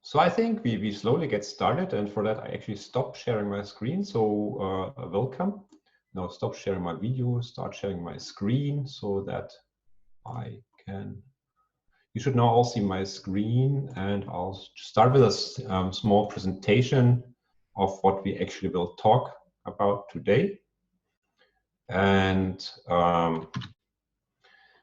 So I think we slowly get started, and for that I actually stop sharing my screen. So welcome. Now stop sharing my video, start sharing my screen so that I can. You should now all see my screen, and I'll start with a small presentation of what we actually will talk about today. And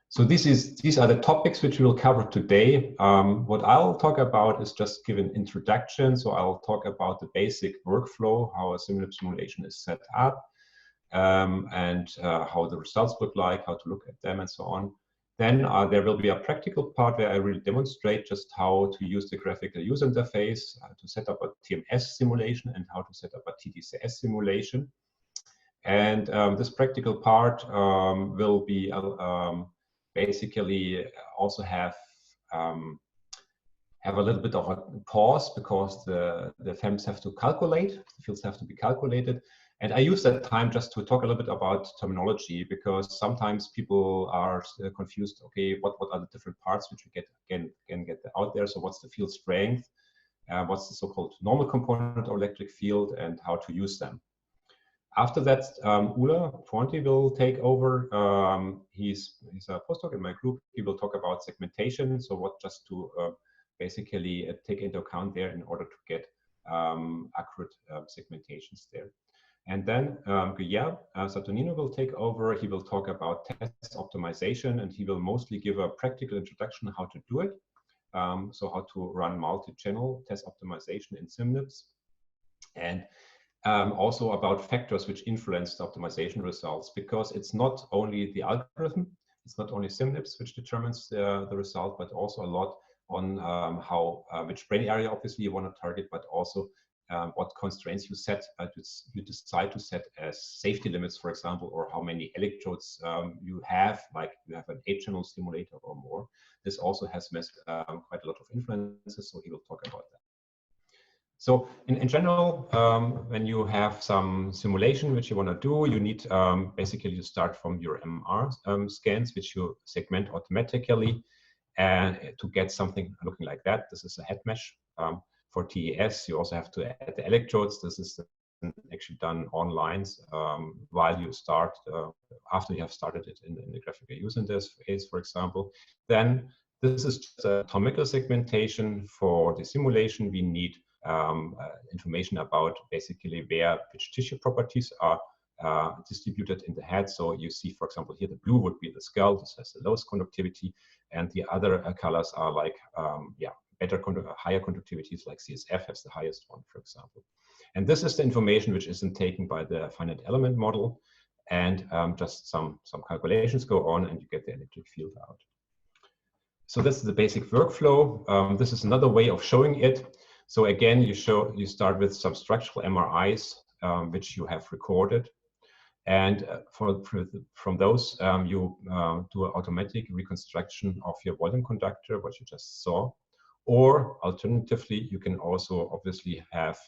so these are the topics which we will cover today. What I'll talk about is just give an introduction. So I'll talk about the basic workflow, how a SimNIBS simulation is set up, and how the results look like, how to look at them, and so on. Then there will be a practical part where I really demonstrate just how to use the graphical user interface to set up a TMS simulation and how to set up a TDCS simulation. And this practical part will be basically also have a little bit of a pause because the FEMs have to calculate, the fields have to be calculated. And I use that time just to talk a little bit about terminology, because sometimes people are confused. Okay, what are the different parts which we can get out there? So what's the field strength? What's the so-called normal component or electric field, and how to use them? After that, Ula Fuente will take over. He's a postdoc in my group. He will talk about segmentation. So what just to basically take into account there in order to get accurate segmentations there. And then Guillermo Saturnino will take over. He will talk about test optimization, and he will mostly give a practical introduction how to do it. So how to run multi-channel test optimization in SimNIBS. And also about factors which influence the optimization results, because it's not only the algorithm, it's not only SimNIBS which determines the result, but also a lot on which brain area obviously you want to target, but also what constraints you set, you decide to set as safety limits, for example, or how many electrodes you have, like you have an 8-channel stimulator or more. This also has quite a lot of influences, so he will talk about that. So in general, when you have some simulation which you want to do, you need basically to start from your MR scans, which you segment automatically, and to get something looking like that. This is a head mesh. For TES, you also have to add the electrodes. This is actually done on lines while you start, after you have started it in the graphical user interface, for example. Then this is just a atomical segmentation. For the simulation, we need information about basically which tissue properties are distributed in the head. So you see, for example, here the blue would be the skull. This has the lowest conductivity, and the other colors are like higher conductivities, like CSF has the highest one, for example. And this is the information which isn't taken by the finite element model, and just some calculations go on, and you get the electric field out. So this is the basic workflow. This is another way of showing it. So again, you start with some structural MRIs which you have recorded, and from those you do an automatic reconstruction of your volume conductor, what you just saw. Or alternatively, you can also obviously have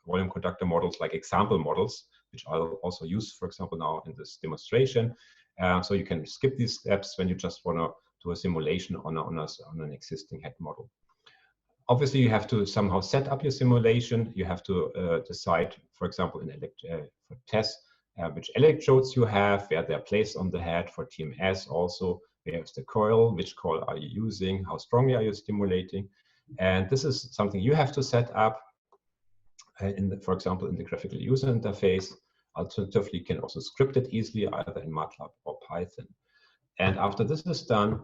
volume conductor models like example models, which I'll also use, for example, now in this demonstration. So you can skip these steps when you just want to do a simulation on an existing head model. Obviously, you have to somehow set up your simulation. You have to decide, for example, for tests, which electrodes you have, where they're placed on the head. For TMS also, where's the coil, which coil are you using, how strongly are you stimulating. And this is something you have to set up, for example, in the graphical user interface. Alternatively, you can also script it easily, either in MATLAB or Python. And after this is done,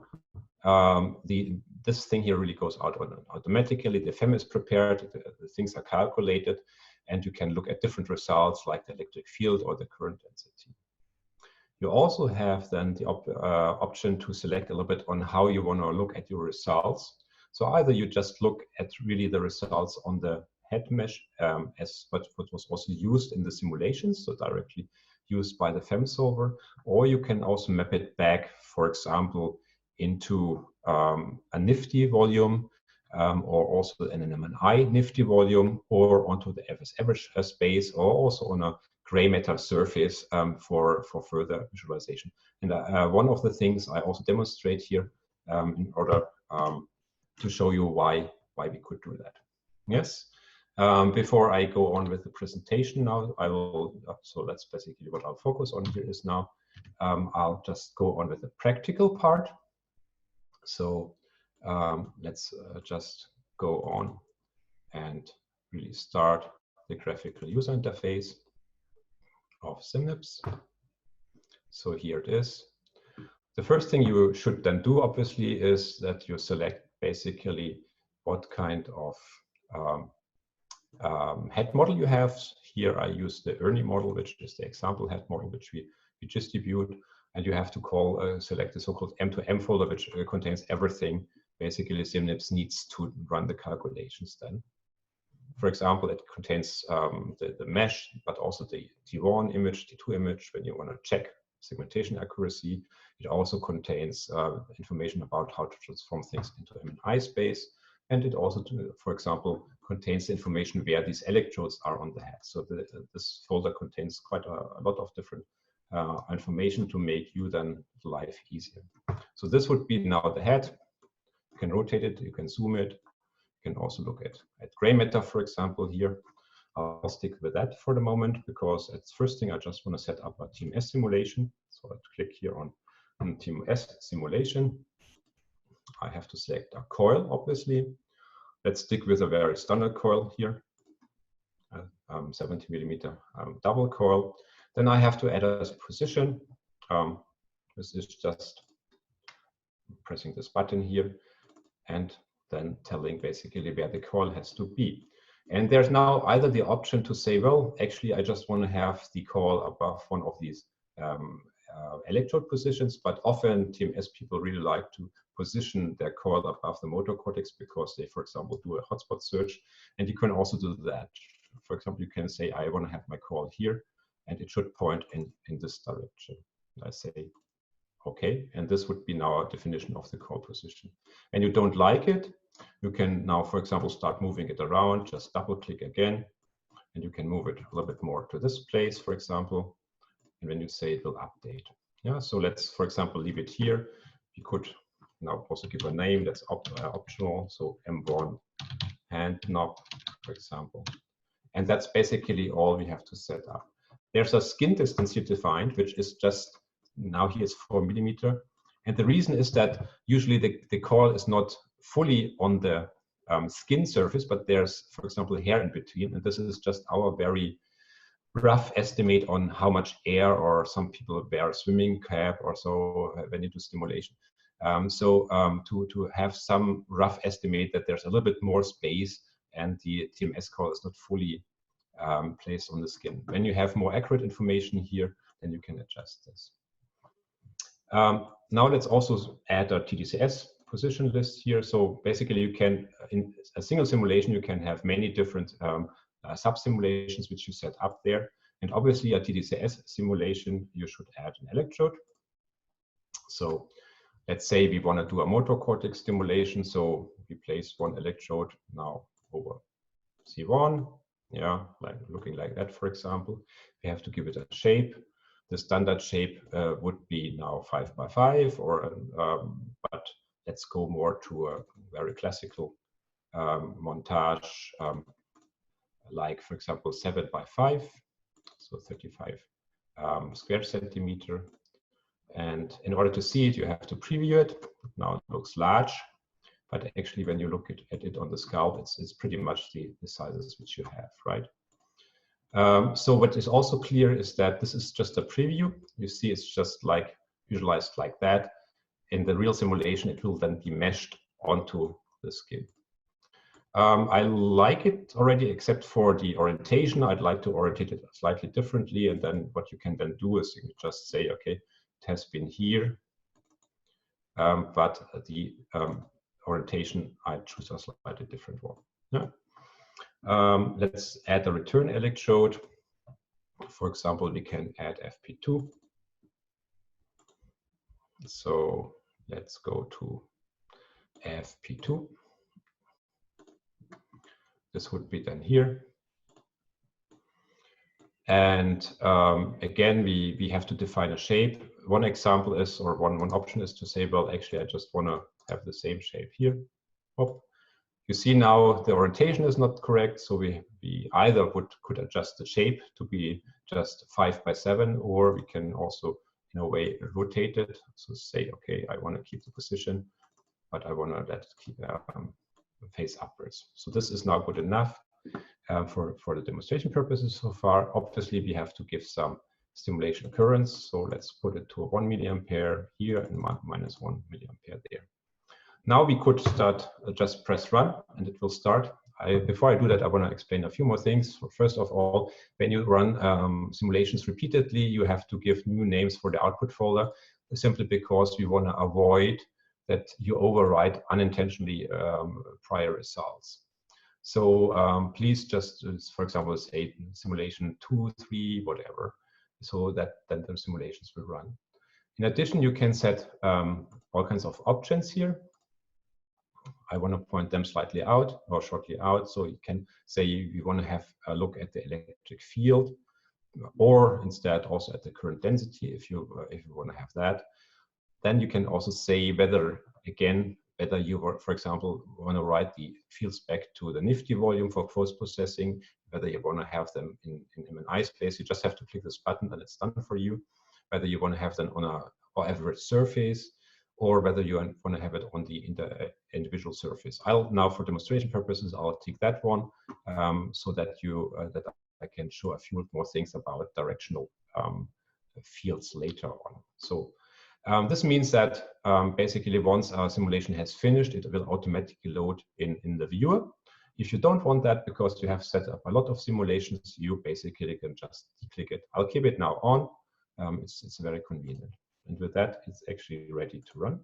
this thing here really goes out automatically. The FEM is prepared, the things are calculated, and you can look at different results like the electric field or the current density. You also have then the option to select a little bit on how you want to look at your results. So either you just look at really the results on the head mesh as what was also used in the simulations, so directly used by the FEM solver, or you can also map it back, for example, into a nifty volume, or also in an MNI nifty volume, or onto the FS average space, or also on a gray matter surface for further visualization. And one of the things I also demonstrate here in order to show you why we could do that. Yes. Before I go on with the presentation now, I will, so that's basically what I'll focus on here is now. I'll just go on with the practical part. So let's just go on and really start the graphical user interface of SimNIBS. So here it is. The first thing you should then do, obviously, is that you select basically what kind of head model you have. Here I use the Ernie model, which is the example head model, which we distribute. And you have to call, select the so-called M2M folder, which contains everything basically SimNIBS needs to run the calculations then. For example, it contains the mesh, but also the T1 image, T2 image, when you want to check segmentation accuracy. It also contains information about how to transform things into M&I space. And it also, for example, contains information where these electrodes are on the head. So this folder contains quite a lot of different information to make you then life easier. So this would be now the head. You can rotate it, you can zoom it. You can also look at gray matter, for example, here. I'll stick with that for the moment because at first thing I just want to set up a TMS simulation. So I'll click here on TMS simulation. I have to select a coil, obviously. Let's stick with a very standard coil here, 70 millimeter double coil. Then I have to add a position. This is just pressing this button here and then telling basically where the coil has to be. And there's now either the option to say, well, actually, I just want to have the coil above one of these electrode positions, but often TMS people really like to position their coil above the motor cortex because they, for example, do a hotspot search. And you can also do that. For example, you can say, I want to have my coil here, and it should point in this direction. And I say, okay, and this would be now a definition of the coil position. And you don't like it, you can now, for example, start moving it around, just double click again, and you can move it a little bit more to this place, for example. And when you say it will update. Yeah, so let's, for example, leave it here. You could now also give a name that's optional. So M1 hand knob, for example. And that's basically all we have to set up. There's a skin distance here defined, which is just, now here is 4 millimeter. And the reason is that usually the coil is not fully on the skin surface, but there's, for example, hair in between. And this is just our very rough estimate on how much air, or some people wear a swimming cap or so when you do stimulation. To have some rough estimate that there's a little bit more space and the TMS coil is not fully placed on the skin. When you have more accurate information here, then you can adjust this. Now let's also add a TDCS position list here. So basically you can, in a single simulation, you can have many different sub-simulations which you set up there. And obviously a TDCS simulation, you should add an electrode. So let's say we want to do a motor cortex stimulation. So we place one electrode now over C1. Yeah, like looking like that, for example. We have to give it a shape. The standard shape would be now 5 by 5, or but let's go more to a very classical montage, like for example 7 by 5, so 35 square centimeter. And in order to see it, you have to preview it. Now it looks large, but actually when you look at it on the scalp, it's pretty much the sizes which you have, right? So what is also clear is that this is just a preview. You see it's just like visualized like that. In the real simulation, it will then be meshed onto the skin. I like it already, except for the orientation. I'd like to orientate it slightly differently. And then what you can then do is you just say, okay, it has been here, but the orientation, I choose a slightly different one. Yeah. Let's add a return electrode. For example, we can add FP2. So let's go to FP2. This would be then here. And again, we have to define a shape. One example is, or one option is to say, well, actually, I just want to have the same shape here. Oh. You see now the orientation is not correct, so we either could adjust the shape to be just 5 by 7, or we can also in a way rotate it. So say, okay, I want to keep the position, but I want to let it keep, face upwards. So this is now good enough for the demonstration purposes so far. Obviously, we have to give some stimulation currents. So let's put it to a 1 milliampere here and minus 1 milliampere there. Now we could start, just press run and it will start. Before I do that, I want to explain a few more things. First of all, when you run simulations repeatedly, you have to give new names for the output folder, simply because we want to avoid that you overwrite unintentionally prior results. So please just, for example, say simulation 2, 3, whatever, so that then the simulations will run. In addition, you can set all kinds of options here. I want to point them slightly out or shortly out. So you can say you want to have a look at the electric field, or instead also at the current density if you want to have that. Then you can also say whether you, for example, want to write the fields back to the nifty volume for post-processing, whether you want to have them in an I space. You just have to click this button and it's done for you. Whether you want to have them on a average surface, or whether you want to have it on the individual surface. Now, for demonstration purposes, I'll take that one so that that I can show a few more things about directional fields later on. So this means that basically once our simulation has finished, it will automatically load in the viewer. If you don't want that because you have set up a lot of simulations, you basically can just click it. I'll keep it now on. It's very convenient. And with that, it's actually ready to run.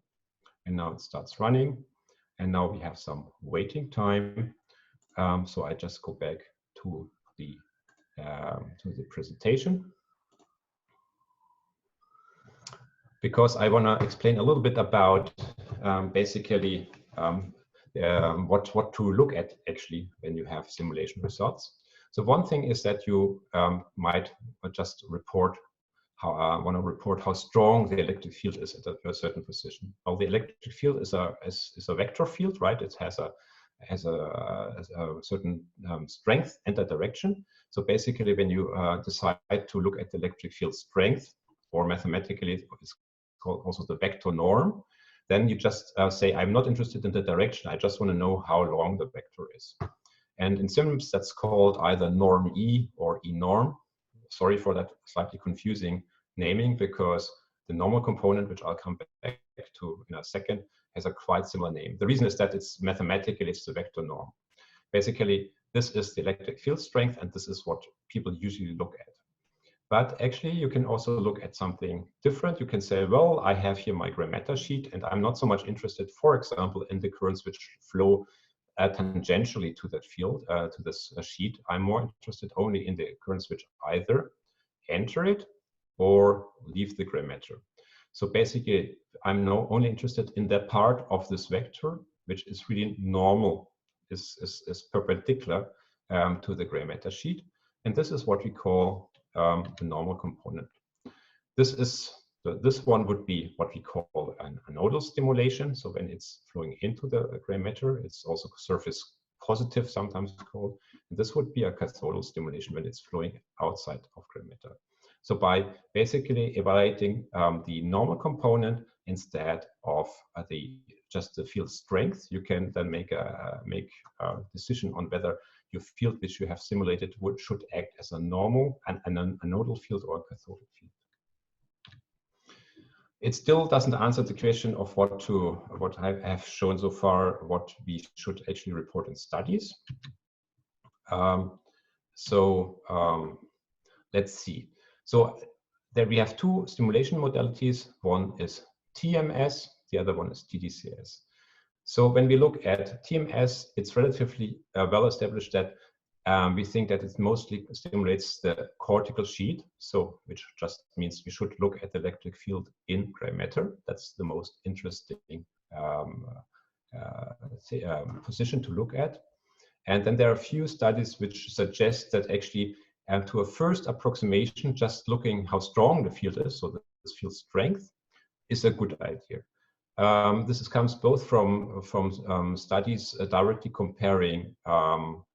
And now it starts running. And now we have some waiting time. So I just go back to the presentation, because I want to explain a little bit about basically what to look at actually when you have simulation results. So one thing is that you might just want to report how strong the electric field is at a certain position. Well, the electric field is a vector field, right? It has a certain strength and a direction. So basically, when you decide to look at the electric field strength, or mathematically it's called also the vector norm, then you just say, I'm not interested in the direction. I just want to know how long the vector is. And in SimNIBS, that's called either norm E or E norm. Sorry for that slightly confusing naming, because the normal component, which I'll come back to in a second, has a quite similar name. The reason is that it's mathematically, it's the vector norm. Basically, this is the electric field strength, and this is what people usually look at. But actually, you can also look at something different. You can say, well, I have here my gray matter sheet, and I'm not so much interested, for example, in the currents which flow tangentially to that field, to this sheet. I'm more interested only in the currents which either enter it or leave the gray matter. So basically, I'm now only interested in that part of this vector, which is really normal, is perpendicular to the gray matter sheet. And this is what we call the normal component. This one would be what we call a nodal stimulation. So when it's flowing into the gray matter, it's also surface positive, sometimes called. And this would be a cathodal stimulation when it's flowing outside of gray matter. So by basically evaluating the normal component instead of just the field strength, you can then make a decision on whether your field which you have simulated should act as a normal and a nodal field or a cathodal field. It still doesn't answer the question of what I have shown so far, what we should actually report in studies. Let's see. So there we have two stimulation modalities. One is TMS, the other one is TDCS. So when we look at TMS, it's relatively well established that we think that it mostly stimulates the cortical sheet, so which just means we should look at the electric field in gray matter. That's the most interesting position to look at. And then there are a few studies which suggest that actually to a first approximation, just looking how strong the field is, so this field strength, is a good idea. Comes both from studies directly comparing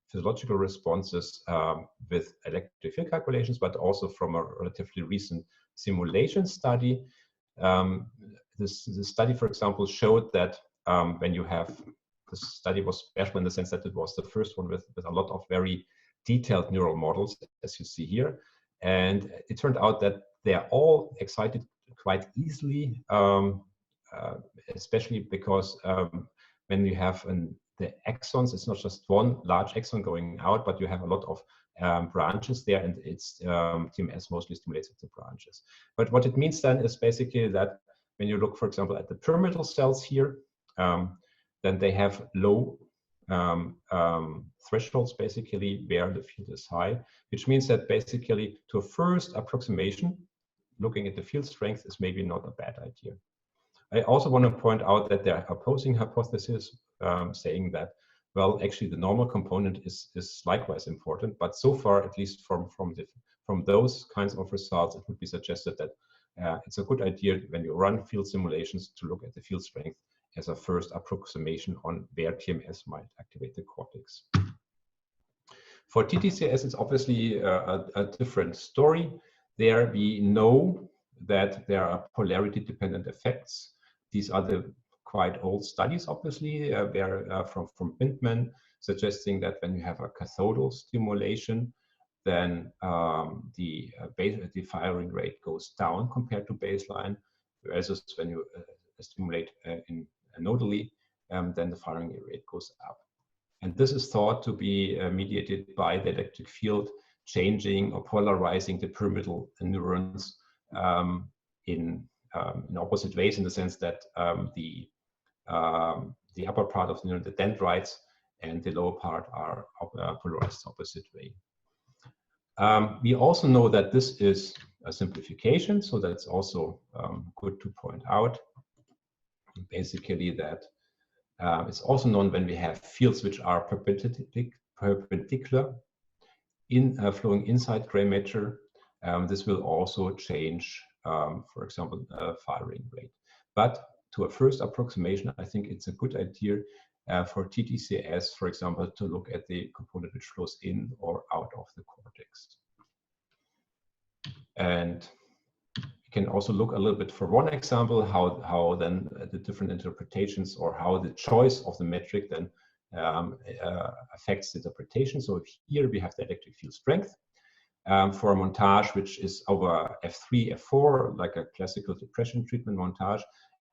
physiological responses with electric field calculations, but also from a relatively recent simulation study. This study, for example, showed that when you have, this study was special in the sense that it was the first one with a lot of very detailed neural models, as you see here. And it turned out that they're all excited quite easily, especially because when you have the axons, it's not just one large axon going out, but you have a lot of branches there, and it's TMS mostly stimulates at the branches. But what it means then is basically that when you look, for example, at the pyramidal cells here, then they have low thresholds basically where the field is high, which means that basically to a first approximation, looking at the field strength is maybe not a bad idea. I also want to point out that there are opposing hypotheses saying that, well, actually the normal component is likewise important, but so far, at least from those kinds of results, it would be suggested that it's a good idea when you run field simulations to look at the field strength as a first approximation on where TMS might activate the cortex. For TTCS, it's obviously a different story. There we know that there are polarity-dependent effects. These are the quite old studies, obviously, from Bindman, suggesting that when you have a cathodal stimulation, then the firing rate goes down compared to baseline, whereas when you stimulate nodally, then the firing rate goes up. And this is thought to be mediated by the electric field changing or polarizing the pyramidal neurons in opposite ways, in the sense that the upper part of the neuron, the dendrites, and the lower part are polarized opposite way. We also know that this is a simplification, so that's also good to point out. Basically, that it's also known when we have fields which are perpendicular in flowing inside gray matter, this will also change, for example, firing rate. But to a first approximation, I think it's a good idea for TTCS, for example, to look at the component which flows in or out of the cortex. And you can also look a little bit for one example, how then the different interpretations or how the choice of the metric then affects the interpretation. So if here we have the electric field strength for a montage which is over F3, F4, like a classical depression treatment montage.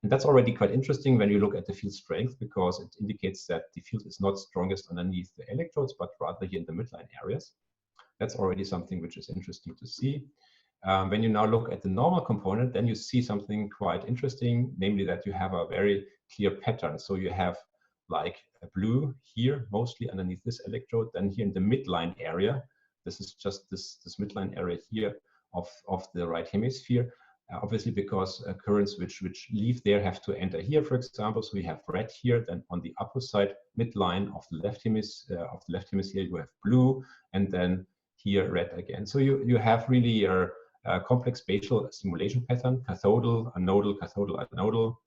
And that's already quite interesting when you look at the field strength, because it indicates that the field is not strongest underneath the electrodes, but rather here in the midline areas. That's already something which is interesting to see. When you now look at the normal component, then you see something quite interesting, namely that you have a very clear pattern. So you have like a blue here, mostly underneath this electrode, then here in the midline area. This is just this midline area here of the right hemisphere. Obviously, because currents which leave there have to enter here, for example. So we have red here, then on the opposite midline of the left hemisphere, you have blue, and then here red again. So you have really a complex spatial simulation pattern, cathodal, anodal, cathodal, anodal.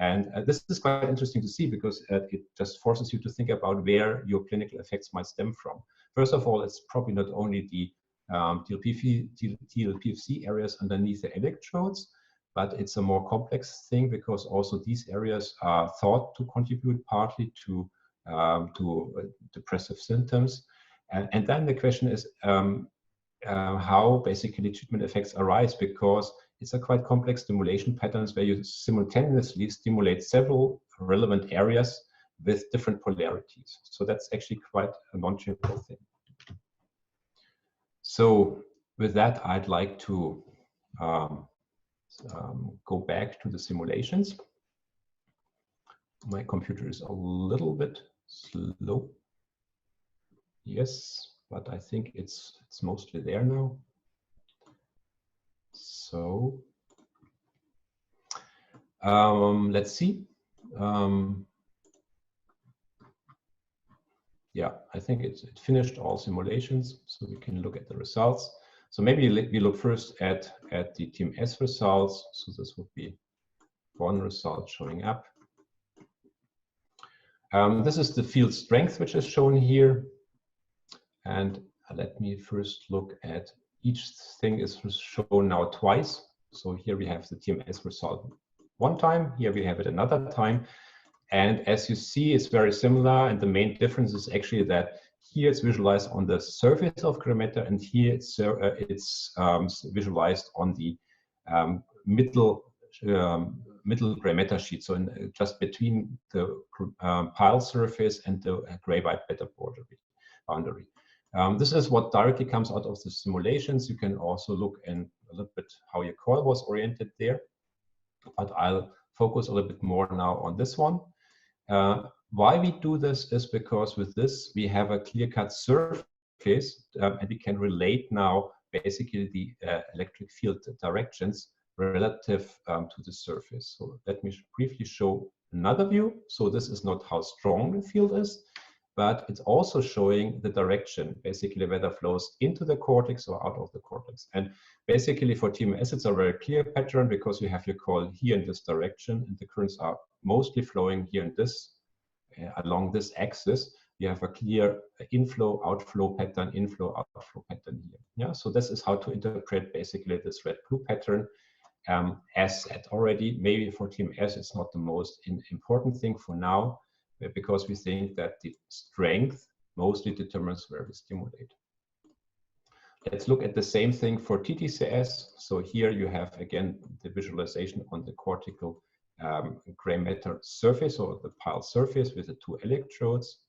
And this is quite interesting to see, because it just forces you to think about where your clinical effects might stem from. First of all, it's probably not only the TLPFC areas underneath the electrodes, but it's a more complex thing, because also these areas are thought to contribute partly to depressive symptoms. And then the question is how basically treatment effects arise, because it's a quite complex stimulation patterns where you simultaneously stimulate several relevant areas with different polarities. So that's actually quite a non-trivial thing. So with that, I'd like to go back to the simulations. My computer is a little bit slow. Yes, but I think it's mostly there now. So let's see. Yeah, I think it finished all simulations, so we can look at the results. So maybe we look first at the TMS results. So this would be one result showing up. This is the field strength, which is shown here. And let me first look at each thing is shown now twice. So here we have the TMS result one time, here we have it another time. And as you see, it's very similar. And the main difference is actually that here it's visualized on the surface of gray matter, and here it's visualized on the middle gray matter sheet, so just between the pile surface and the gray-white matter boundary. This is what directly comes out of the simulations. You can also look in a little bit how your coil was oriented there, but I'll focus a little bit more now on this one. Why we do this is because with this we have a clear-cut surface, and we can relate now basically the electric field directions relative to the surface. So let me briefly show another view. So this is not how strong the field is, but it's also showing the direction, basically whether flows into the cortex or out of the cortex. And basically for TMS, it's a very clear pattern because you have your coil here in this direction, and the currents are mostly flowing here in this, along this axis. You have a clear inflow, outflow pattern, inflow, outflow pattern here. Yeah, so this is how to interpret basically this red-blue pattern. As said already, maybe for TMS, it's not the most important thing for now, because we think that the strength mostly determines where we stimulate. Let's look at the same thing for TTCS. So here you have again the visualization on the cortical gray matter surface, or the pile surface with the two electrodes.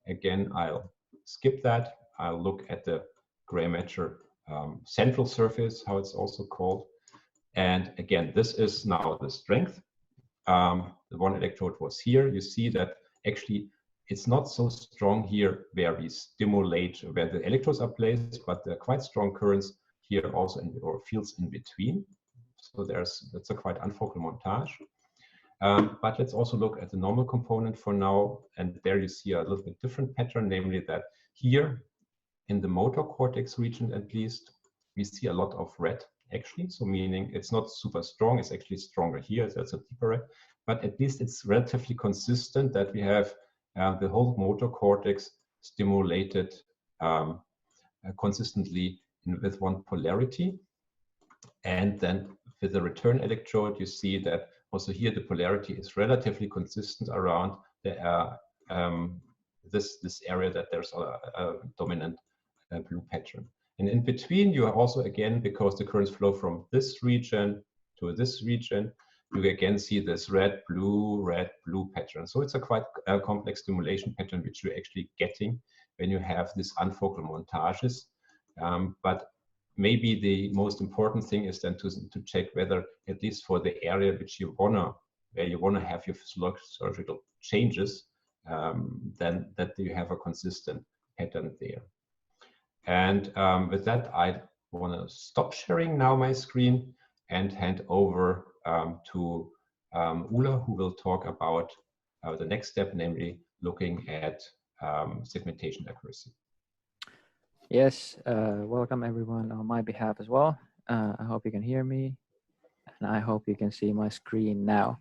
Again, I'll skip that. I'll look at the gray matter central surface, how it's also called. And again, this is now the strength. The one electrode was here. You see that actually it's not so strong here where we stimulate, where the electrodes are placed, but there are quite strong currents here also, or fields in between. So that's a quite unfocal montage. But let's also look at the normal component for now. And there you see a little bit different pattern, namely that here in the motor cortex region, at least, we see a lot of red actually. So meaning it's not super strong, it's actually stronger here. That's a deeper red, but at least it's relatively consistent that we have the whole motor cortex stimulated consistently with one polarity. And then with the return electrode, you see that also here the polarity is relatively consistent around the, this area, that there's a dominant blue pattern. And in between, you are also, again, because the currents flow from this region to this region, you again see this red, blue pattern. So it's a quite complex stimulation pattern, which you're actually getting when you have these unfocal montages. But maybe the most important thing is then to check whether, at least for the area which you where you wanna have your physiological changes, then that you have a consistent pattern there. And with that, I want to stop sharing now my screen and hand over to Ula, who will talk about the next step, namely looking at segmentation accuracy. Yes, welcome everyone on my behalf as well. I hope you can hear me, and I hope you can see my screen now.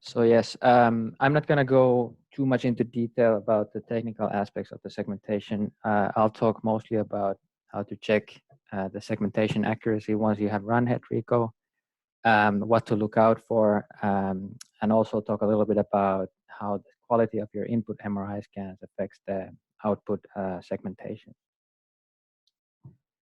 So yes, I'm not going to go too much into detail about the technical aspects of the segmentation. I'll talk mostly about how to check the segmentation accuracy once you have run HET-RICO, what to look out for, and also talk a little bit about how the quality of your input MRI scans affects the output segmentation.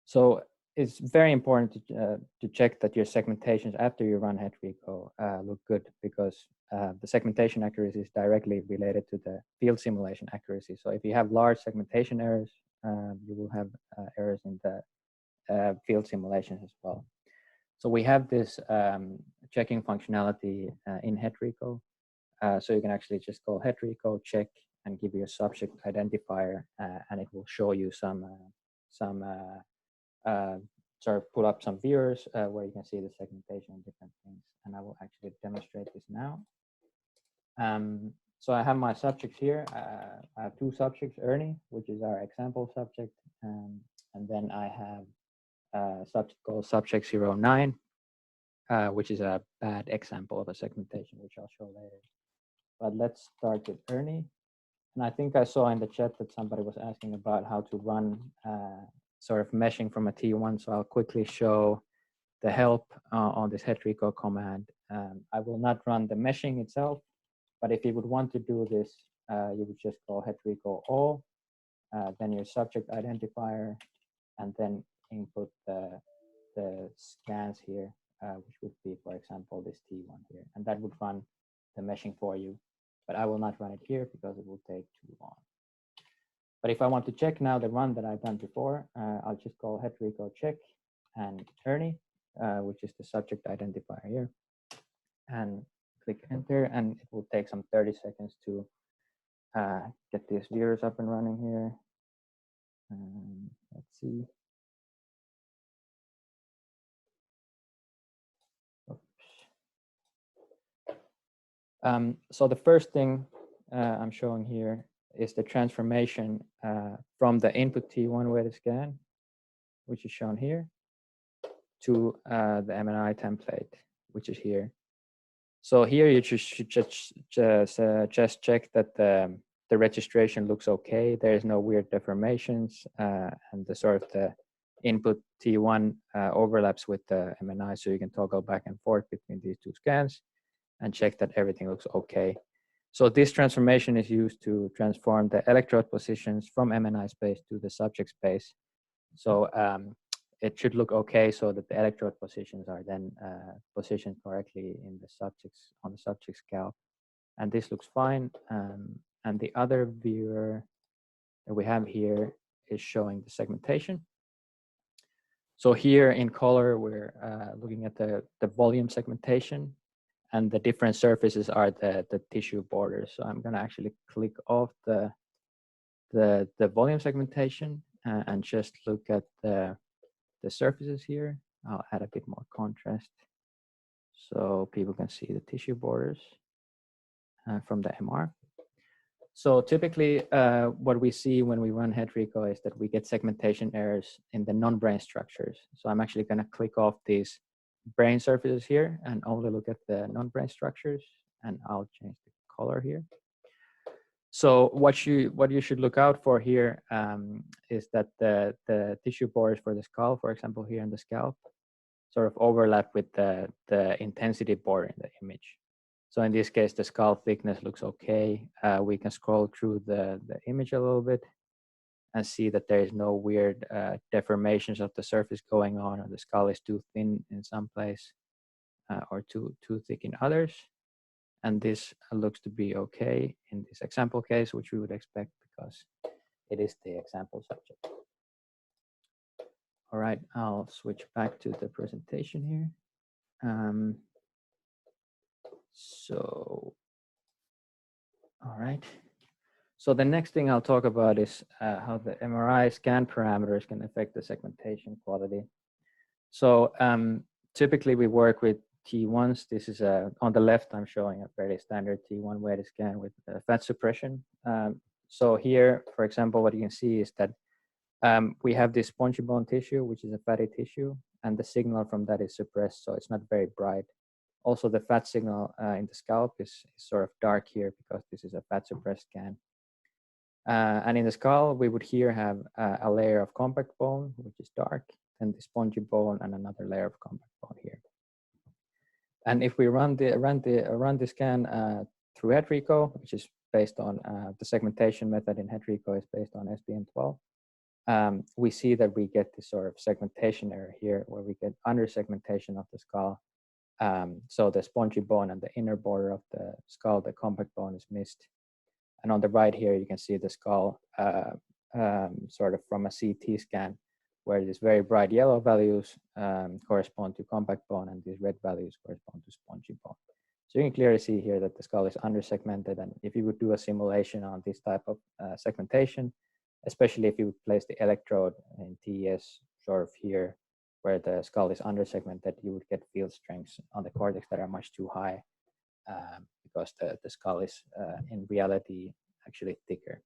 So it's very important to check that your segmentations after you run HET-RICO look good, because the segmentation accuracy is directly related to the field simulation accuracy. So if you have large segmentation errors, you will have errors in the field simulations as well. So we have this checking functionality in HET-RICO. So you can actually just call HET-RICO, check, and give you a subject identifier, and it will show you some sort of pull up some viewers where you can see the segmentation and different things. And I will actually demonstrate this now. So I have my subjects here. I have two subjects, Ernie, which is our example subject. And then I have a subject called subject 09. which is a bad example of a segmentation, which I'll show later. But let's start with Ernie. And I think I saw in the chat that somebody was asking about how to run sort of meshing from a T1. So I'll quickly show the help on this headreco command. I will not run the meshing itself, but if you would want to do this, you would just call headreco all, then your subject identifier, and then input the scans here, which would be, for example, this T1 here, and that would run the meshing for you. But I will not run it here because it will take too long. But if I want to check now the run that I've done before, I'll just call headreco check and Ernie, which is the subject identifier here, and click enter, and it will take some 30 seconds to get these viewers up and running here. Let's see. So the first thing I'm showing here is the transformation from the input T1 weighted scan, which is shown here, to the MNI template, which is here. So here you should just check that the registration looks okay. There is no weird deformations, and the sort of the input T1 overlaps with the MNI, so you can toggle back and forth between these two scans and check that everything looks okay. So this transformation is used to transform the electrode positions from MNI space to the subject space. So it should look okay, so that the electrode positions are then positioned correctly in the subjects, on the subject scalp. And this looks fine. And the other viewer that we have here is showing the segmentation. So here in color, we're looking at the volume segmentation, and the different surfaces are the tissue borders. So I'm gonna actually click off the volume segmentation and just look at the surfaces here. I'll add a bit more contrast so people can see the tissue borders from the MR. So typically what we see when we run headreco is that we get segmentation errors in the non-brain structures. So I'm actually gonna click off these brain surfaces here and only look at the non-brain structures, and I'll change the color here. So what you should look out for here is that the tissue borders for the skull, for example, here in the scalp, sort of overlap with the intensity border in the image. So in this case, the skull thickness looks okay. We can scroll through the image a little bit and see that there is no weird deformations of the surface going on, or the skull is too thin in some place or too thick in others. And this looks to be okay in this example case, which we would expect because it is the example subject. All right, I'll switch back to the presentation here. All right. So the next thing I'll talk about is how the MRI scan parameters can affect the segmentation quality. So typically we work with T1s. This is on the left, I'm showing a fairly standard T1 weighted scan with fat suppression. So here, for example, what you can see is that we have this spongy bone tissue, which is a fatty tissue, and the signal from that is suppressed, so it's not very bright. Also, the fat signal in the scalp is sort of dark here because this is a fat suppressed scan. And in the skull, we would here have a layer of compact bone, which is dark, and the spongy bone, and another layer of compact bone here. And if we run the scan through headreco, which is based on the segmentation method in headreco is based on SBM12, we see that we get this sort of segmentation error here, where we get under segmentation of the skull. So the spongy bone and the inner border of the skull, the compact bone, is missed. And on the right here, you can see the skull sort of from a CT scan, where these very bright yellow values correspond to compact bone, and these red values correspond to spongy bone. So you can clearly see here that the skull is under-segmented, and if you would do a simulation on this type of segmentation, especially if you would place the electrode in TES sort of here, where the skull is under-segmented, you would get field strengths on the cortex that are much too high because the skull is in reality actually thicker.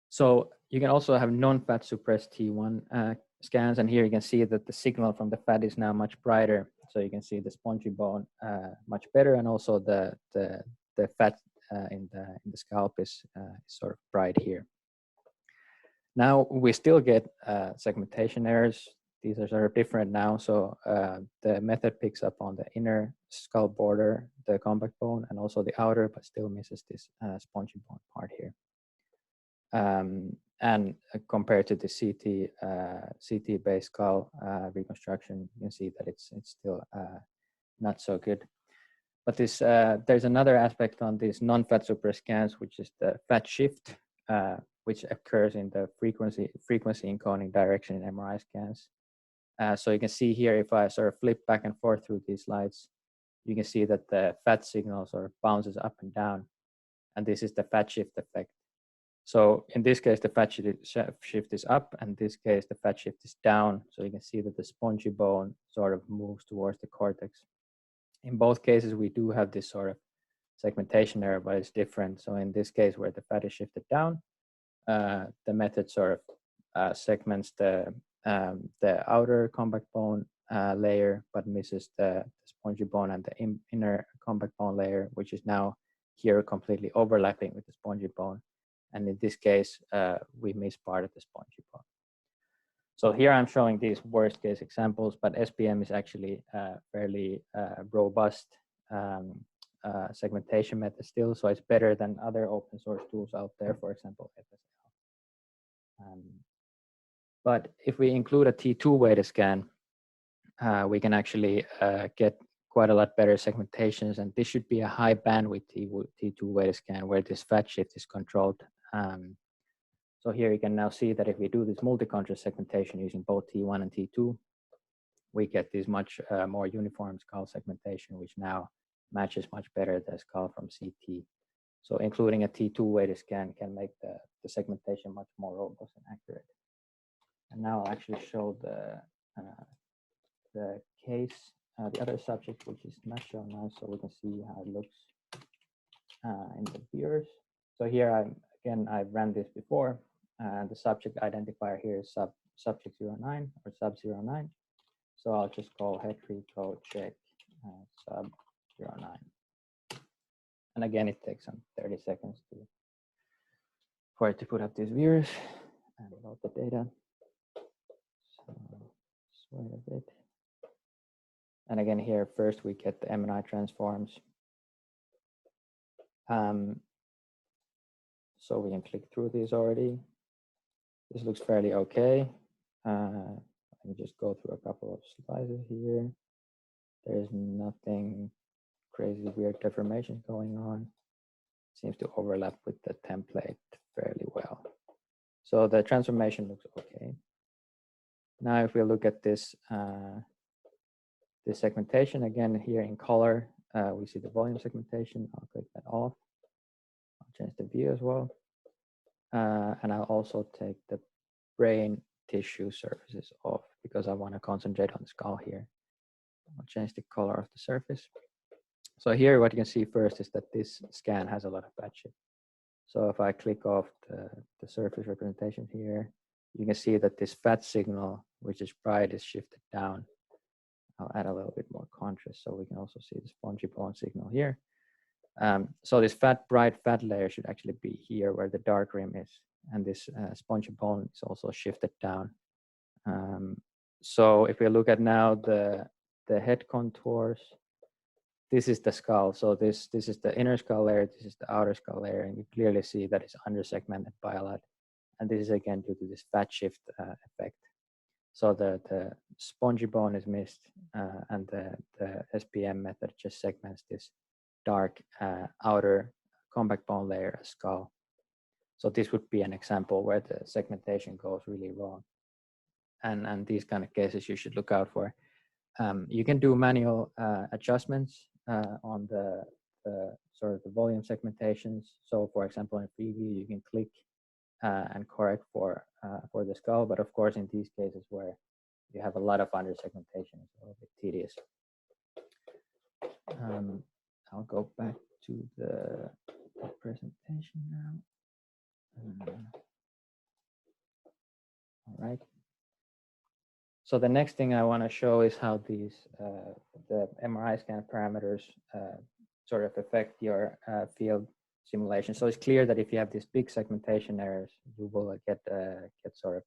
So you can also have non-fat suppressed T1 scans, and here you can see that the signal from the fat is now much brighter. So you can see the spongy bone much better, and also the fat in the scalp is sort of bright here. Now we still get segmentation errors. These are sort of different now. So the method picks up on the inner skull border, the compact bone, and also the outer, but still misses this spongy bone part here. And compared to the CT-based skull reconstruction, you can see that it's still not so good. But this there's another aspect on these non-fat super scans, which is the fat shift, which occurs in the frequency encoding direction in MRI scans. So you can see here, if I sort of flip back and forth through these slides, you can see that the fat signal sort of bounces up and down, and this is the fat shift effect. So in this case, the fat shift is up, and in this case, the fat shift is down. So you can see that the spongy bone sort of moves towards the cortex. In both cases, we do have this sort of segmentation error, but it's different. So in this case, where the fat is shifted down, the method sort of segments the outer compact bone layer, but misses the spongy bone and the inner compact bone layer, which is now here completely overlapping with the spongy bone. And in this case, we miss part of the spongy bone. So here I'm showing these worst case examples, but SPM is actually fairly robust segmentation method still. So it's better than other open source tools out there, for example, FSL. But if we include a T2 weighted scan, we can actually get quite a lot better segmentations, and this should be a high bandwidth T2 weighted scan where this fat shift is controlled. So here you can now see that if we do this multi-contrast segmentation using both T1 and T2, we get this much more uniform skull segmentation, which now matches much better the skull from CT. So including a T2 weighted scan can make the segmentation much more robust and accurate. And now I'll actually show the case, the other subject, which is not shown now, so we can see how it looks in the viewers. So here I've ran this before. The subject identifier here is subject 09 or sub 09. So I'll just call head recode check sub 09. And again, it takes some 30 seconds for it to put up these viewers and load the data. So just wait a bit. And again, here first we get the MNI transforms. So we can click through these already. This looks fairly okay. Let me just go through a couple of slides here. There's nothing crazy weird deformation going on. Seems to overlap with the template fairly well. So the transformation looks okay. Now if we look at this, this segmentation, again here in color, we see the volume segmentation. I'll click that off. I'll change the view as well. And I'll also take the brain tissue surfaces off because I want to concentrate on the skull here. I'll change the color of the surface. So here what you can see first is that this scan has a lot of fat shift. So if I click off the surface representation here, you can see that this fat signal, which is bright, is shifted down. I'll add a little bit more contrast so we can also see the spongy bone signal here. So this bright fat layer should actually be here where the dark rim is, and this spongy bone is also shifted down. So if we look at now the head contours, this is the skull. So this is the inner skull layer, this is the outer skull layer, and you clearly see that it's under-segmented by a lot. And this is again due to this fat shift effect. So the spongy bone is missed, and the SPM method just segments this dark outer compact bone layer as skull. So this would be an example where the segmentation goes really wrong. And these kind of cases you should look out for. You can do manual adjustments on the sort of the volume segmentations. So for example, in preview, you can click and correct for the skull. But of course, in these cases where you have a lot of under segmentation, it's a little bit tedious. I'll go back to the presentation now. All right. So the next thing I want to show is how these the MRI scan parameters sort of affect your field simulation. So it's clear that if you have these big segmentation errors, you will get sort of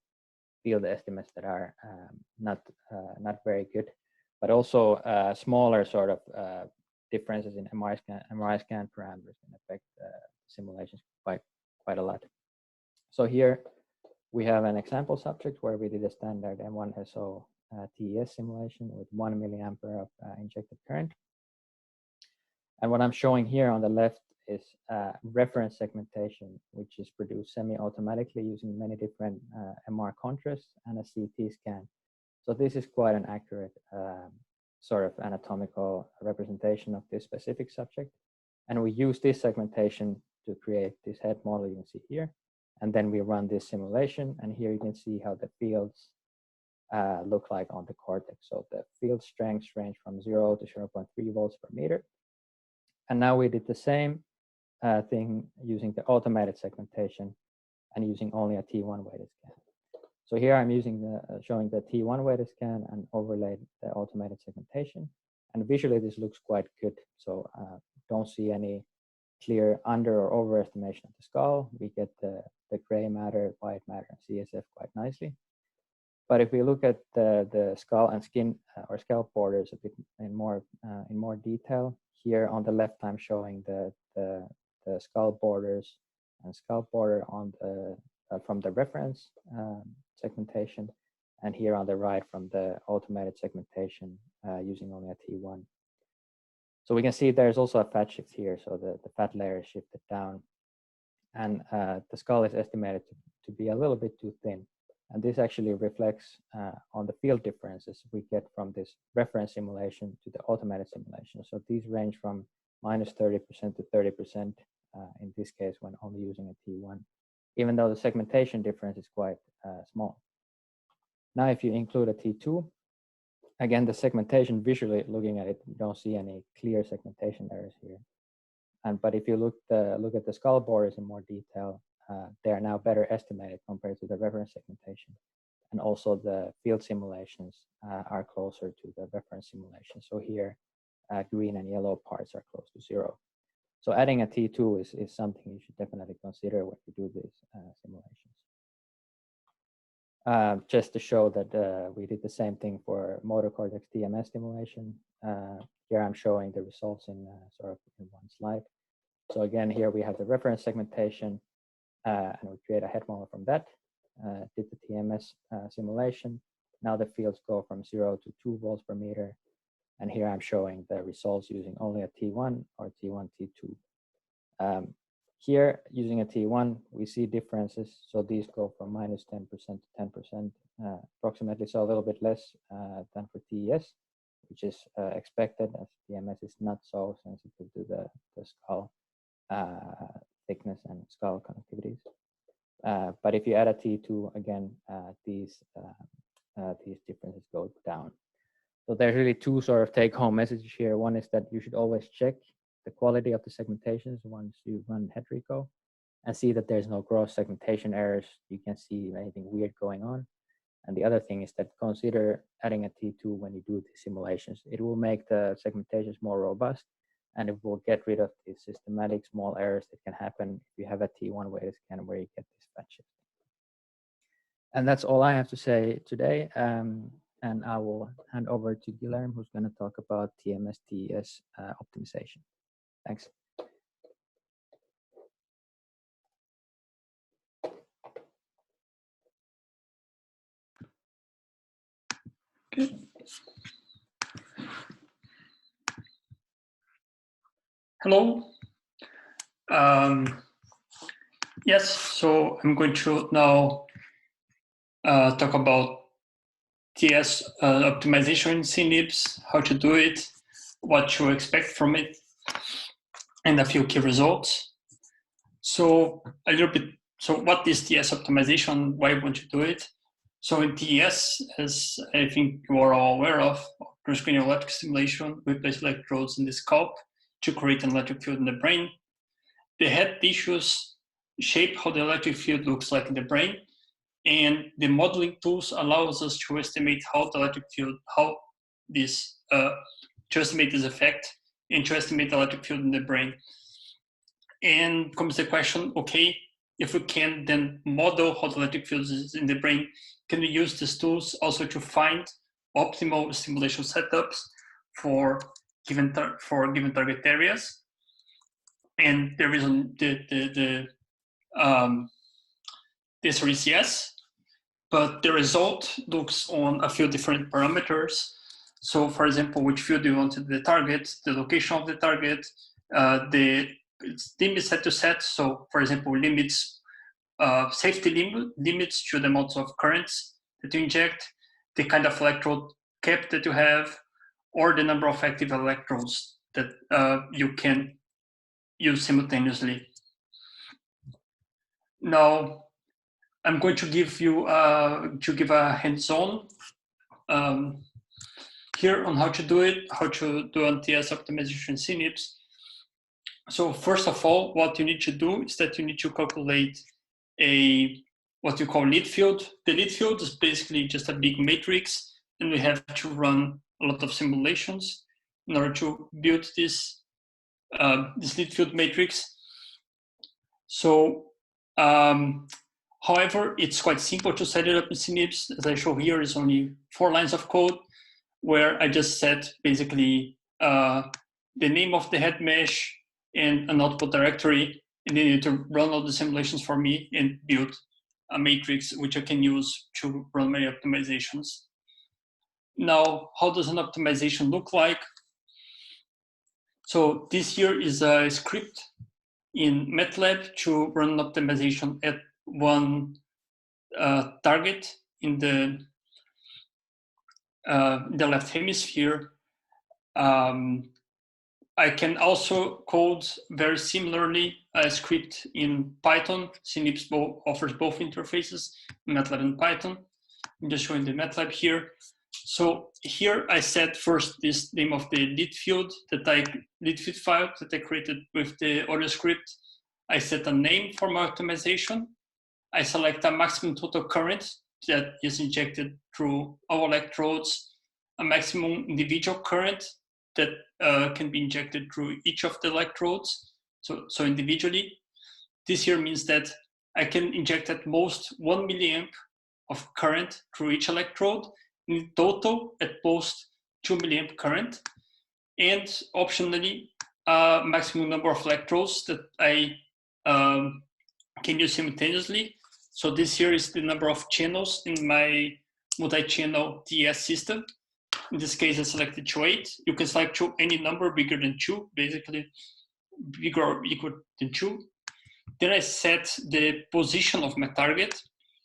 field estimates that are not very good, but also smaller sort of differences in MRI scan parameters can affect simulations quite a lot. So here we have an example subject where we did a standard M1SO TES simulation with 1 milliampere of injected current. And what I'm showing here on the left is reference segmentation, which is produced semi-automatically using many different MR contrasts and a CT scan. So this is quite an accurate sort of anatomical representation of this specific subject. And we use this segmentation to create this head model you can see here. And then we run this simulation, and here you can see how the fields look like on the cortex. So the field strengths range from 0 to 0.3 volts per meter. And now we did the same thing using the automated segmentation and using only a T1 weighted scan. So here I'm using showing the T1 weighted scan and overlaid the automated segmentation. And visually this looks quite good. So don't see any clear under or overestimation of the skull. We get the gray matter, white matter, and CSF quite nicely. But if we look at the skull and skin or scalp borders a bit in more detail, here on the left I'm showing the skull borders and scalp border on the from the reference segmentation, and here on the right from the automated segmentation using only a T1. So we can see there's also a fat shift here, so the fat layer is shifted down, and the skull is estimated to be a little bit too thin. And this actually reflects on the field differences we get from this reference simulation to the automated simulation. So these range from -30% to 30% in this case when only using a T1, even though the segmentation difference is quite small. Now, if you include a T2, again, the segmentation visually looking at it, you don't see any clear segmentation errors here. But if you look at the skull borders in more detail, they are now better estimated compared to the reference segmentation. And also the field simulations are closer to the reference simulation. So here, green and yellow parts are close to 0. So adding a T2 is something you should definitely consider when you do these simulations. Just to show that we did the same thing for motor cortex TMS stimulation. Here I'm showing the results in sort of in one slide. So again, here we have the reference segmentation, and we create a head model from that. Did the TMS simulation. Now the fields go from 0 to 2 volts per meter. And here I'm showing the results using only a T1 or T1, T2. Here, using a T1, we see differences. So these go from -10% to 10%, approximately, so a little bit less than for TES, which is expected as TMS is not so sensitive to the skull thickness and skull connectivities. But if you add a T2, again, these differences go down. So there's really two sort of take-home messages here. One is that you should always check the quality of the segmentations once you run head reco and see that there's no gross segmentation errors. You can't see anything weird going on. And the other thing is that consider adding a T2 when you do these simulations. It will make the segmentations more robust, and it will get rid of the systematic small errors that can happen if you have a T1 weighted scan where you get this fat shift. And that's all I have to say today. And I will hand over to Guilherme, who's going to talk about TMS TES optimization. Thanks. Okay. Hello. Yes, so I'm going to now talk about TS optimization in SimNIBS, how to do it, what to expect from it, and a few key results. So a little bit, so what is TS optimization? Why want to do it? So in TS, as I think you are all aware of, transcranial electric stimulation, we place electrodes in the scalp to create an electric field in the brain. The head tissues shape how the electric field looks like in the brain. And the modeling tools allows us to estimate how the electric field, to estimate this effect and to estimate the electric field in the brain. And comes the question, okay, if we can then model how the electric field is in the brain, can we use these tools also to find optimal stimulation setups for given target areas? And the reason the answer is yes, but the result looks on a few different parameters. So, for example, which field you want the target, the location of the target, the limits set to set. So, for example, limits, safety limits to the amounts of currents that you inject, the kind of electrode cap that you have, or the number of active electrodes that you can use simultaneously. Now, I'm going to give you a hands-on here on how to do it, how to do NTS optimization in SimNIBS. So first of all, what you need to do is that you need to calculate what you call lead field. The lead field is basically just a big matrix, and we have to run a lot of simulations in order to build this lead field matrix. So, however, it's quite simple to set it up in SimNIBS. As I show here, is only 4 lines of code where I just set basically the name of the head mesh and an output directory, and then you need to run all the simulations for me and build a matrix which I can use to run my optimizations. Now, how does an optimization look like? So this here is a script in MATLAB to run an optimization at one target in the left hemisphere. I can also code very similarly a script in Python. SimNIBS offers both interfaces, MATLAB and Python. I'm just showing the MATLAB here. So here I set first this name of the lead field file that I created with the other script. I set a name for my optimization. I select a maximum total current that is injected through our electrodes, a maximum individual current that can be injected through each of the electrodes, so individually. This here means that I can inject at most 1 milliamp of current through each electrode, in total at most 2 milliamp current, and optionally a maximum number of electrodes that I can use simultaneously. So this here is the number of channels in my multi-channel TS system. In this case, I selected 8. You can select any number bigger than 2, basically bigger or equal than 2. Then I set the position of my target.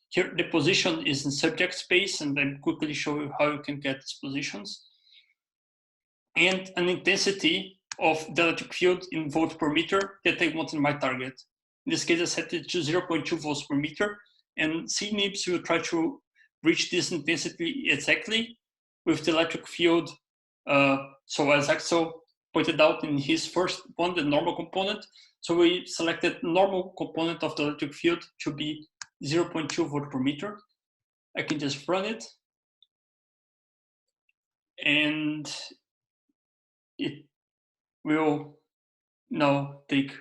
Here, the position is in subject space, and I'll quickly show you how you can get these positions. And an intensity of the electric field in volts per meter that I want in my target. In this case, I set it to 0.2 volts per meter, and SimNIBS will try to reach this intensity exactly with the electric field. So as Axel pointed out in his first one, the normal component. So we selected normal component of the electric field to be 0.2 volt per meter. I can just run it, and it will now take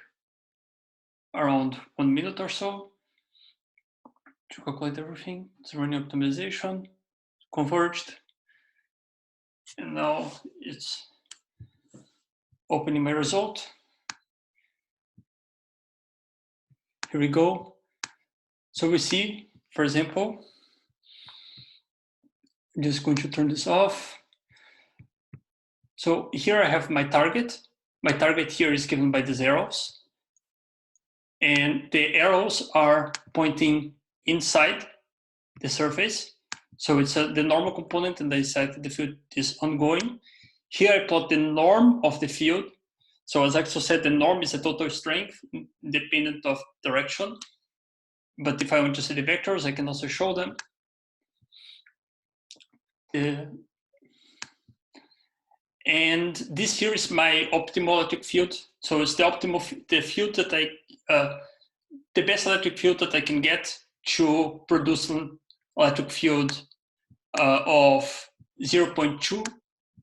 around 1 minute or so to calculate everything. It's running optimization, converged, and now it's opening my result. Here we go. So we see, for example, I'm just going to turn this off. So here I have my target. My target here is given by these arrows. And the arrows are pointing inside the surface. So it's the normal component, and I said the field is ongoing. Here I plot the norm of the field. So as Axel said, the norm is a total strength independent of direction. But if I want to see the vectors, I can also show them. And this here is my optimal electric field. So it's the optimal, the field that the best electric field that I can get to produce an electric field of 0.2,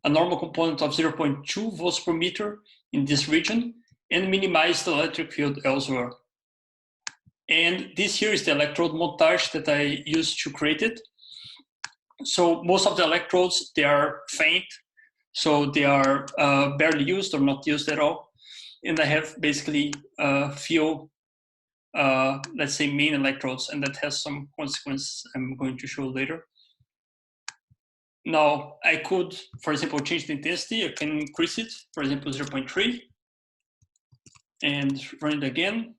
a normal component of 0.2 volts per meter in this region, and minimize the electric field elsewhere. And this here is the electrode montage that I used to create it. So most of the electrodes, they are faint, so they are barely used or not used at all. And I have basically a few, let's say, main electrodes, and that has some consequences I'm going to show later. Now, I could, for example, change the intensity. I can increase it, for example, 0.3, and run it again.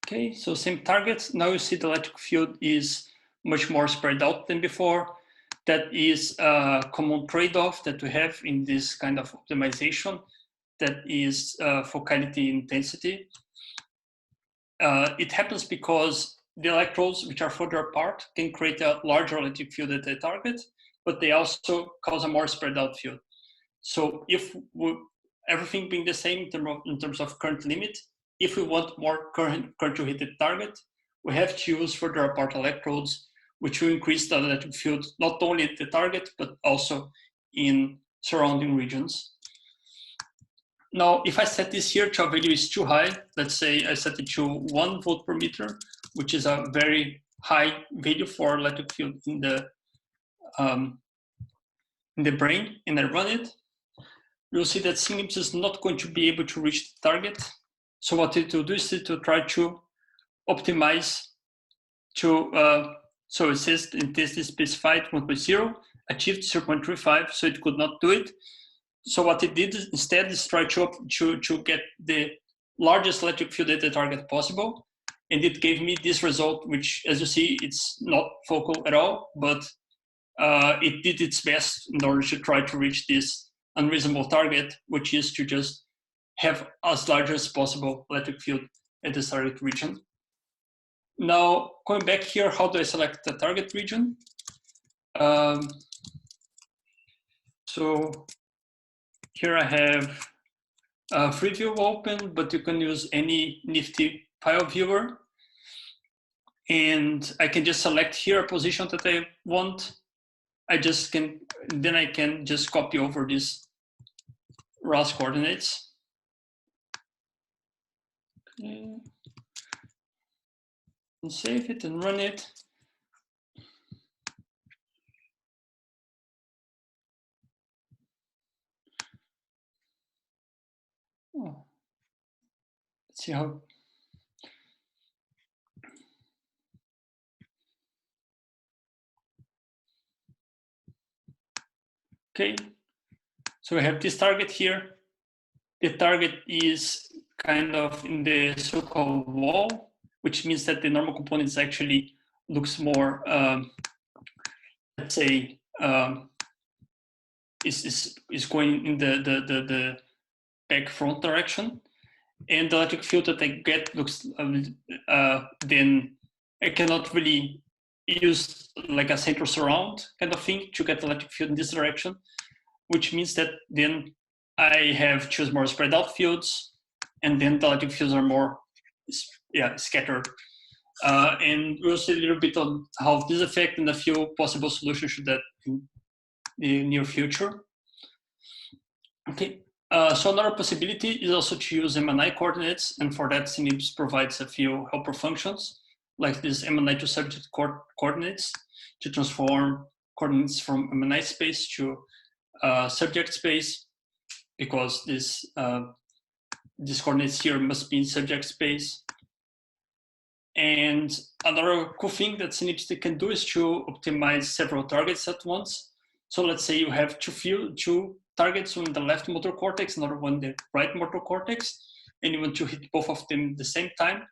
Okay, so same targets. Now you see the electric field is much more spread out than before. That is a common trade-off that we have in this kind of optimization, that is focality intensity. It happens because the electrodes, which are further apart, can create a larger electric field at the target, but they also cause a more spread out field. So if everything being the same in terms of current limit, if we want more current to hit the target, we have to use further apart electrodes, which will increase the electric field not only at the target, but also in surrounding regions. Now, if I set this here to a value is too high, let's say I set it to 1 volt per meter, which is a very high value for electric field in the brain, and I run it, you'll see that SimNIBS is not going to be able to reach the target. So what it will do is to try to optimize to, so it says the intensity specified 1.0, achieved 0.35, so it could not do it. So what it did instead is try to get the largest electric field at the target possible. And it gave me this result, which, as you see, it's not focal at all, but it did its best in order to try to reach this unreasonable target, which is to just have as large as possible electric field at the target region. Now, going back here, how do I select the target region? So here I have a free view open, but you can use any nifty file viewer. And I can just select here a position that I want. Then I can just copy over these RAS coordinates. Okay. And save it and run it. Oh. Let's see how. Okay, so we have this target here. The target is kind of in the so-called wall, which means that the normal components actually looks more, let's say, is going in the back front direction, and the electric field that I get looks then I cannot really use like a central surround kind of thing to get the electric field in this direction, which means that then I have choose more spread out fields, and then the electric fields are more scattered. And we'll see a little bit on how this affects and a few possible solutions to that in the near future. Okay, so another possibility is also to use MNI coordinates, and for that SimNIBS provides a few helper functions, like this MNI to subject coordinates to transform coordinates from MNI space to subject space, because these coordinates here must be in subject space. And another cool thing that SimNIBS can do is to optimize several targets at once. So let's say you have two targets, one in the left motor cortex, another one in the right motor cortex, and you want to hit both of them at the same time.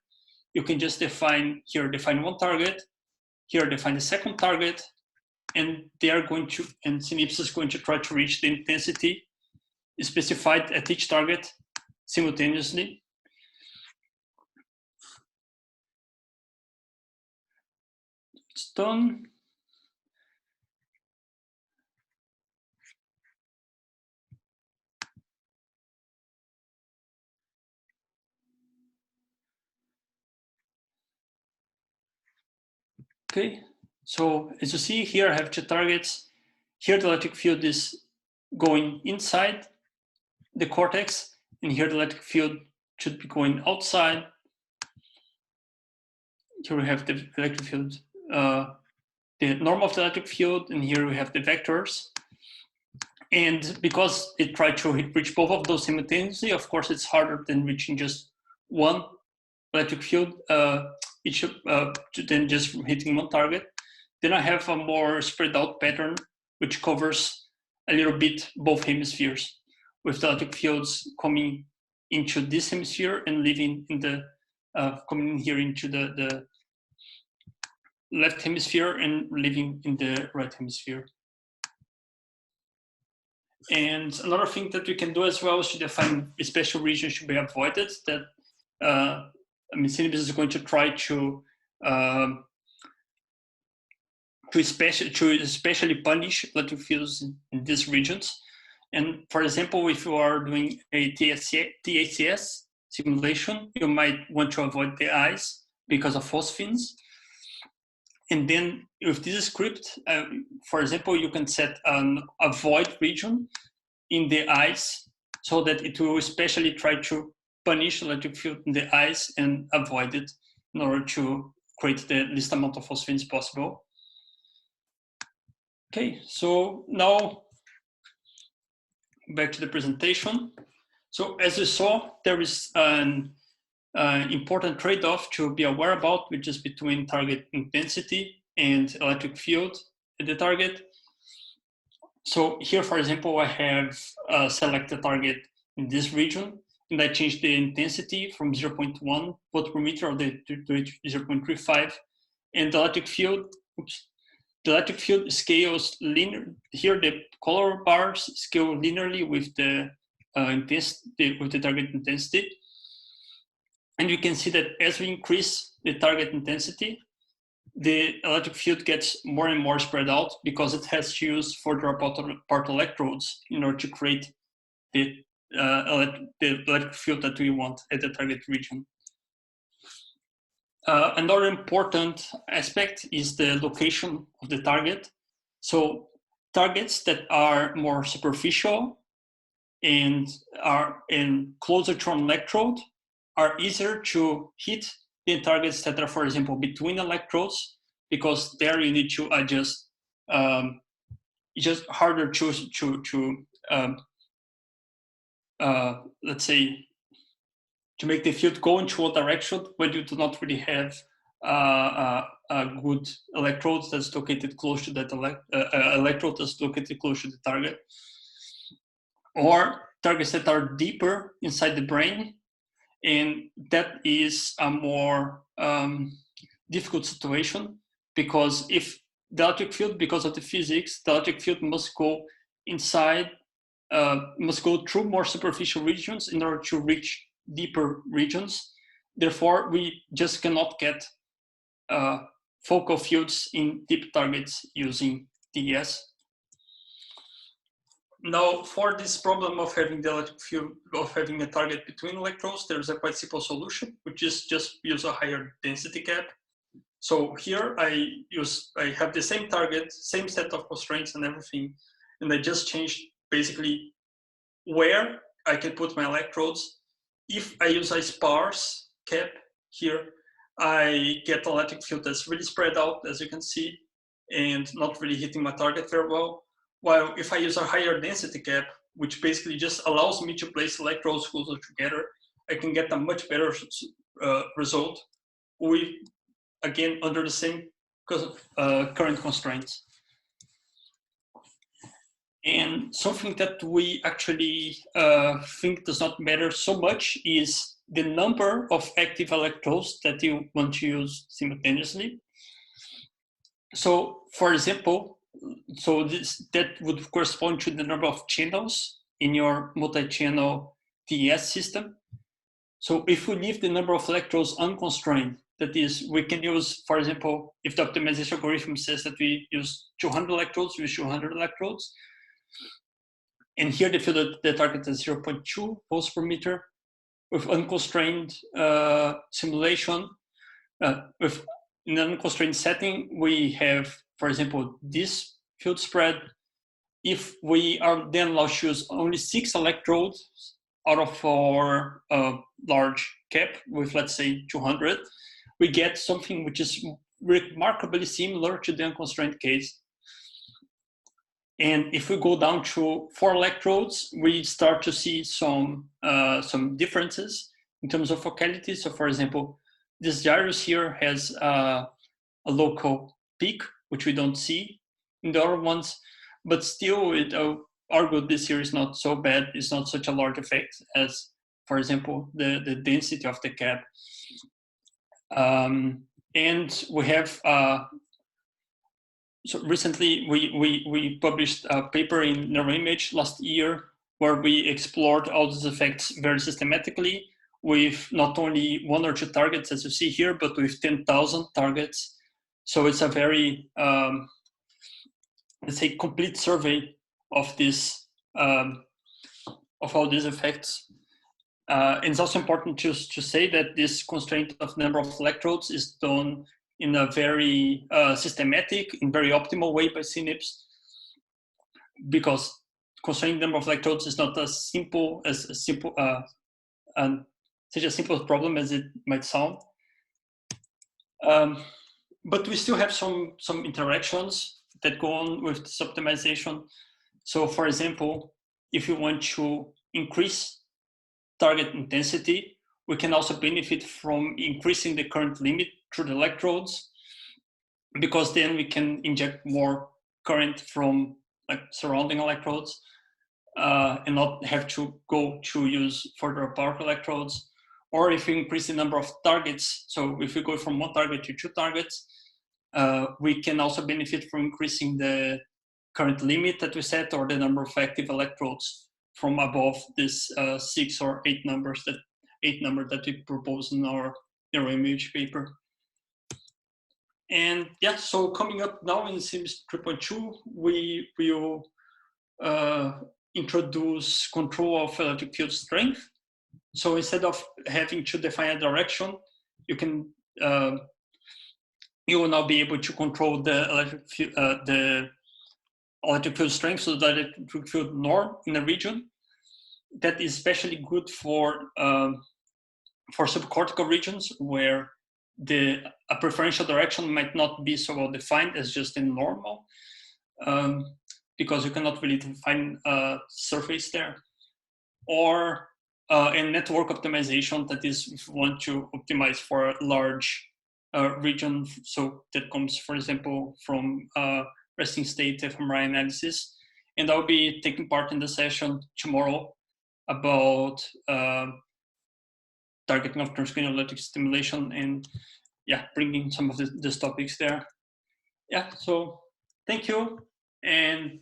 You can just define one target, here define the second target, and they are going to, and SimNIBS is going to try to reach the intensity specified at each target simultaneously. done. Okay, so as you see here, I have two targets. Here the electric field is going inside the cortex, and here the electric field should be going outside. Here we have the electric field, the norm of the electric field, and here we have the vectors. And because it tried to reach both of those simultaneously, of course, it's harder than reaching just one electric field than just hitting one target. Then I have a more spread out pattern, which covers a little bit both hemispheres, with the electric fields coming into this hemisphere and leaving in the coming in here into the left hemisphere and leaving in the right hemisphere. And another thing that we can do as well is to define a special region should be avoided. That SimNIBS is going to try to especially punish electric fields in these regions. And for example, if you are doing a TACS simulation, you might want to avoid the eyes because of phosphines. And then with this script, for example, you can set an avoid region in the eyes so that it will especially try to punish electric field in the eyes and avoid it in order to create the least amount of phosphines possible. Okay, so now back to the presentation. So as you saw, there is an important trade-off to be aware about, which is between target intensity and electric field at the target. So here, for example, I have selected target in this region, and I changed the intensity from 0.1 volt per meter to 0.35, and the electric field, the electric field scales linear. Here, the color bars scale linearly with the intensity, with the target intensity. And you can see that as we increase the target intensity, the electric field gets more and more spread out because it has to use further apart electrodes in order to create the electric field that we want at the target region. Another important aspect is the location of the target. So targets that are more superficial and are closer to an electrode are easier to hit than targets that are, for example, between electrodes, because there you need to adjust. It's just harder to let's say, to make the field go into a direction when you do not really have a good electrode that's located close to that electrode that's located close to the target, or targets that are deeper inside the brain, and that is a more difficult situation, because if the electric field, because of the physics, the electric field must go inside, must go through more superficial regions in order to reach deeper regions. Therefore, we just cannot get focal fields in deep targets using TES. Now, for this problem of having the electric field, of having a target between electrodes, there's a quite simple solution, which is just use a higher density cap. So here I have the same target, same set of constraints and everything, and I just changed basically where I can put my electrodes. If I use a sparse cap here, I get an electric field that's really spread out, as you can see, and not really hitting my target very well. While if I use a higher density cap, which basically just allows me to place electrodes closer together, I can get a much better result with, again, under the same current constraints. And something that we actually think does not matter so much is the number of active electrodes that you want to use simultaneously. So, for example, that would correspond to the number of channels in your multi-channel TES system. So if we leave the number of electrodes unconstrained, That is, we can use, for example, if the optimization algorithm says that we use 200 electrodes, we use 200 electrodes. And here they feel that the target is 0.2 volts per meter. With unconstrained simulation, with in an unconstrained setting, we have, for example, this field spread. If we are then allowed to use only 6 electrodes out of our large cap with, let's say, 200, we get something which is remarkably similar to the unconstrained case. And if we go down to 4 electrodes, we start to see some differences in terms of focality. So, for example, this gyrus here has a local peak, which we don't see in the other ones, but still, it argue this here is not so bad. It's not such a large effect as, for example, the density of the cap. And we have. So recently, we published a paper in NeuroImage last year where we explored all these effects very systematically with not only 1 or 2 targets, as you see here, but with 10,000 targets. So it's a very, let's say, complete survey of this, of all these effects. And it's also important to say that this constraint of number of electrodes is done in a very systematic and very optimal way by SimNIBS, because constraining number of electrodes is not as simple as such a simple problem as it might sound. But we still have some interactions that go on with this optimization. So, for example, if you want to increase target intensity, we can also benefit from increasing the current limit through the electrodes, because then we can inject more current from like surrounding electrodes and not have to go to use further powerful electrodes. Or if we increase the number of targets, so if we go from 1 target to 2 targets, we can also benefit from increasing the current limit that we set, or the number of active electrodes from above this 6 or 8 numbers that we propose in our NeuroImage paper. And yeah, so coming up now in SimNIBS 3.2, we will introduce control of electric field strength. So instead of having to define a direction, you can you will now be able to control the electric field strength, so that electric field norm in a region. That is especially good for subcortical regions where a preferential direction might not be so well defined as just in normal, because you cannot really define a surface there. Or in network optimization, that is, if you want to optimize for a large region, so that comes, for example, from resting state fMRI analysis. And I'll be taking part in the session tomorrow about targeting of transcranial electric stimulation, and yeah, bringing some of these topics there. Yeah, so thank you, and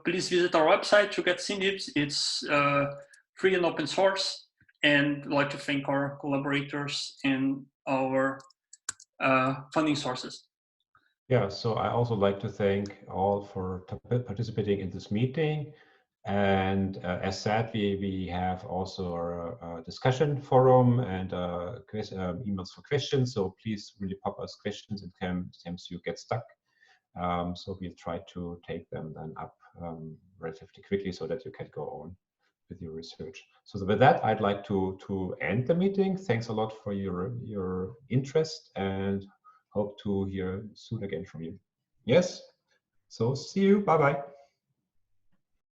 please visit our website to get SimNIBS. It's free and open source, and I'd like to thank our collaborators and our funding sources. Yeah, so I also like to thank all for participating in this meeting. And as said, we have also a discussion forum and emails for questions. So please really pop us questions in case you get stuck. So we'll try to take them then up relatively quickly so that you can go on with your research. So with that, I'd like to end the meeting. Thanks a lot for your interest, and hope to hear soon again from you. Yes. So see you. Bye-bye.